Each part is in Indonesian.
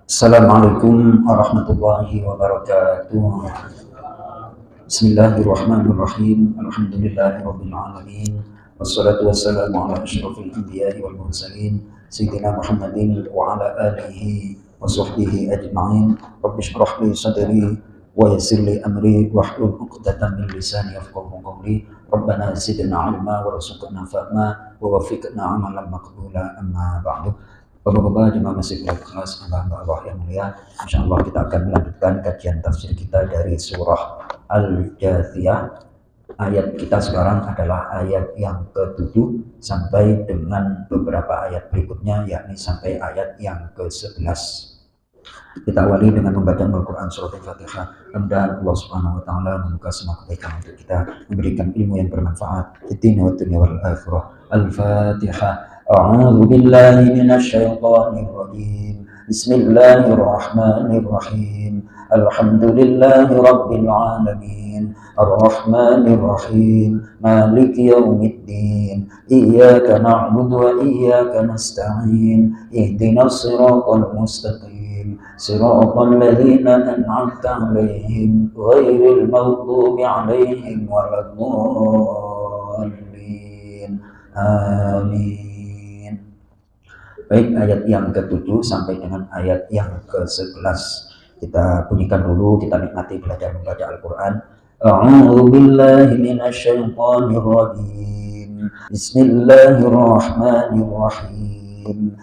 Assalamualaikum warahmatullahi wabarakatuh. Bismillahirrahmanirrahim. Alhamdulillahirabbil alamin. Wassalatu wassalamu ala asyrafil anbiya'i wal mursalin sayyidina Muhammadin wa ala alihi wa sahbihi ajma'in. Rabbi shrah li sadri wa yassir li amri wahlul 'uqdatam min lisani yafqahu qawli. Rabbana zidna 'ilma warzuqna fahma wa waffiqna 'amalan maqbula, amma ba'du. Bapak-bapak jemaah masjid kelas Allah yang mulia, insyaallah kita akan melanjutkan kajian tafsir kita dari surah Al-Jathiyah. Ayat kita sekarang adalah ayat yang ke-7 sampai dengan beberapa ayat berikutnya, yakni sampai ayat yang ke-11. Kita awali dengan membaca Al-Quran surat Al-Fatihah. Mudah-mudahan Allah Subhanahu wa taala membuka semua kebaikan untuk kita, memberikan ilmu yang bermanfaat di dunia wal akhirah. Al-Fatihah. A'udzu billahi minasy syaithanir rajim. Bismillahirrahmanirrahim. Alhamdulillahi rabbil alamin. Ar-Rahmanir Rahim. Maliki yaumiddin. Iyyaka na'budu wa iyyaka nasta'in. Ihdinas siratal mustaqim. Siratal ladzina an'amta 'alaihim ghairil maghdubi 'alaihim waladdallin. Amin. Baik, ayat yang ke-7 sampai dengan ayat yang ke-11 kita bunyikan dulu, kita nikmati belajar membaca Al-Quran. A'udzu billahi minasy syaithanir rajim. Bismillahirrahmanirrahim.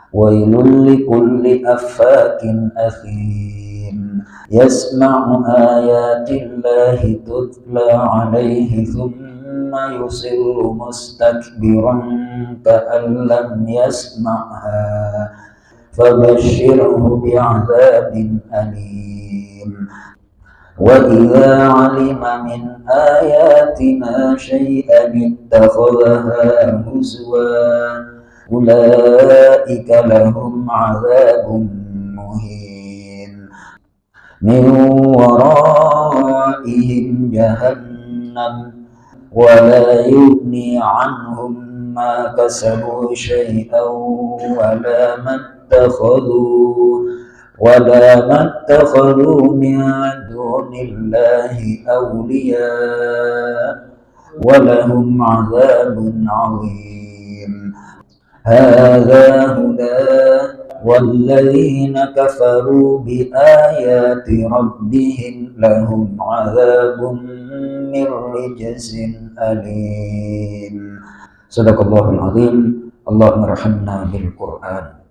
Wailul likulli affakin athim yasma'u ayatillahi tutla 'alaihi thumma yusirru mustakbiran ka'an lam yasma'ha fabashshirhu bi'adzabin alim. Wa idza 'alima min ayatina syai'an ittakhadhaha huzwa ulaika lahum 'adzabun muhin min waraihim jahannam wa la yughni 'anhum ma kasabu syai'an wa la mattakhadhu min dunillahi awliya wa lahum 'adzabun 'adzim. Hadza huda walladzina kafaru biayati rabbihim lahum 'adzabun min rijzin alim. Shadaqallahul azim. Allahumma arhamna bil Qur'an.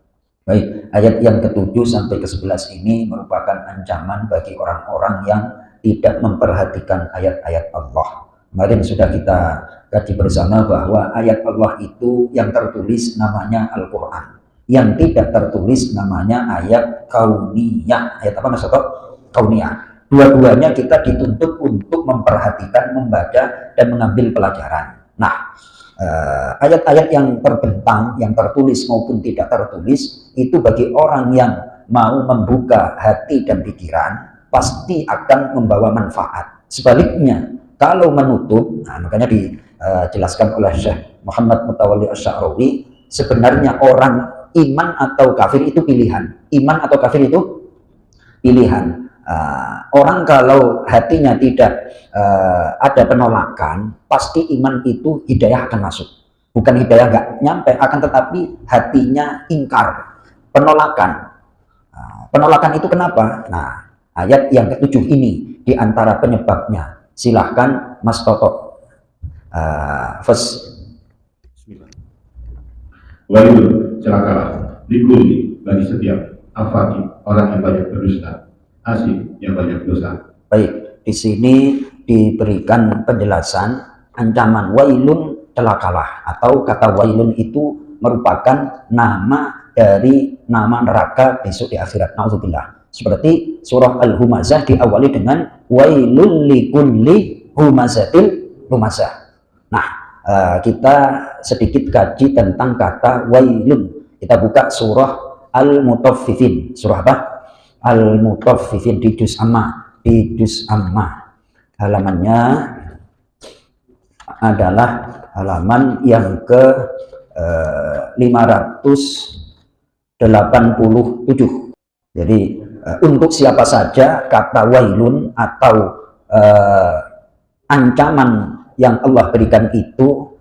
Baik, ayat yang ke-7 sampai ke-11 ini merupakan ancaman bagi orang-orang yang tidak memperhatikan ayat-ayat Allah. Kemarin sudah kita kaji bersama bahwa ayat Allah itu yang tertulis namanya Al-Quran, yang tidak tertulis namanya ayat kauniyah. Ayat apa maksudnya? Kauniyah. Dua-duanya kita dituntut untuk memperhatikan, membaca, dan mengambil pelajaran. Nah, ayat-ayat yang terbentang, yang tertulis maupun tidak tertulis, itu bagi orang yang mau membuka hati dan pikiran, pasti akan membawa manfaat. Sebaliknya, kalau menutup, nah makanya dijelaskan oleh Syekh Muhammad Mutawalli Asy-Sya'rawi, sebenarnya orang iman atau kafir itu pilihan. Iman atau kafir itu pilihan. Orang kalau hatinya tidak ada penolakan, pasti iman itu hidayah akan masuk. Bukan hidayah nggak nyampe, akan tetapi hatinya ingkar, penolakan. Penolakan itu kenapa? Nah, ayat yang ke-7 ini diantara penyebabnya. Silahkan Mas Toto. Bismillah. Wailun, celakalah, likulli, bagi setiap afaki, orang yang banyak berdusta, asim, yang banyak dosa. Baik, di sini diberikan penjelasan ancaman wailun, celakalah, atau kata wailun itu merupakan nama dari nama neraka besok di akhirat. Nauzubillah. Seperti surah Al-Humazah diawali dengan wailul likulli humazatil lumazah. Nah, kita sedikit kaji tentang kata wailun. Kita buka surah Al-Mutaffifin. Surah apa? Al-Mutaffifin di juz amma. Di juz amma. Halamannya adalah halaman yang ke 587. Jadi untuk siapa saja kata wailun atau ancaman yang Allah berikan itu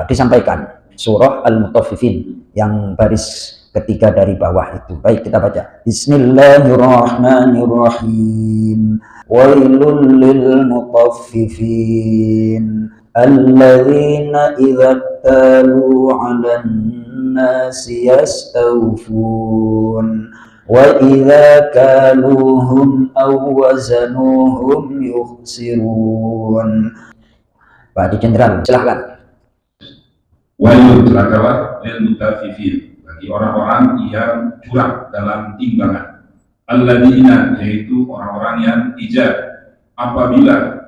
disampaikan. Surah Al-Mutaffifin yang baris ketiga dari bawah itu. Baik, kita baca. Bismillahirrahmanirrahim. Wailul lil mutaffifin alladzina idza talu 'alan nasi yastawfun wa idza kaluhum aw wazanuhum yukhsirun. Pak Di Jenderal, silahkan. Wailun, celakalah lil mutaffifin, bagi orang-orang yang curang dalam timbangan. Alladzina, yaitu orang-orang yang ijab apabila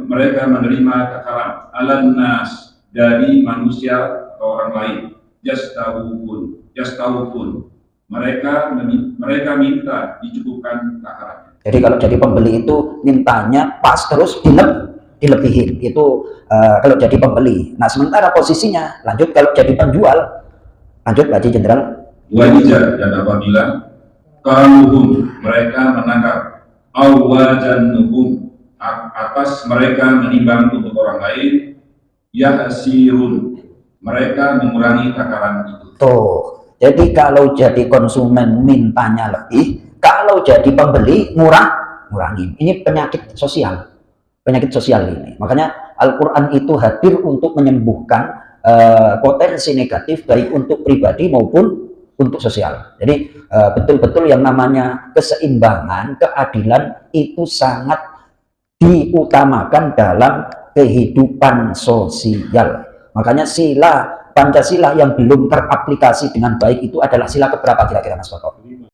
mereka menerima takaran alan nas, dari manusia atau orang lain. Yastawfun, mereka minta dicukupkan takaran. Jadi kalau jadi pembeli itu mintanya pas terus dilebihin, itu kalau jadi pembeli. Nah sementara posisinya, lanjut kalau jadi penjual, lanjut Pak Haji Jenderal. Wajah, dan apabila kaluhum, mereka menangkap, awajanuhum, atas mereka menimbang untuk orang lain, yahsirun, mereka mengurangi takaran itu. Tuh, jadi kalau jadi konsumen mintanya lebih, kalau jadi pembeli ngurangi. Ini penyakit sosial ini. Makanya Al-Quran itu hadir untuk menyembuhkan potensi negatif baik untuk pribadi maupun untuk sosial. Jadi betul-betul yang namanya keseimbangan, keadilan itu sangat diutamakan dalam kehidupan sosial. Makanya sila Pancasila yang belum teraplikasi dengan baik itu adalah sila keberapa kira-kira Mas Toto?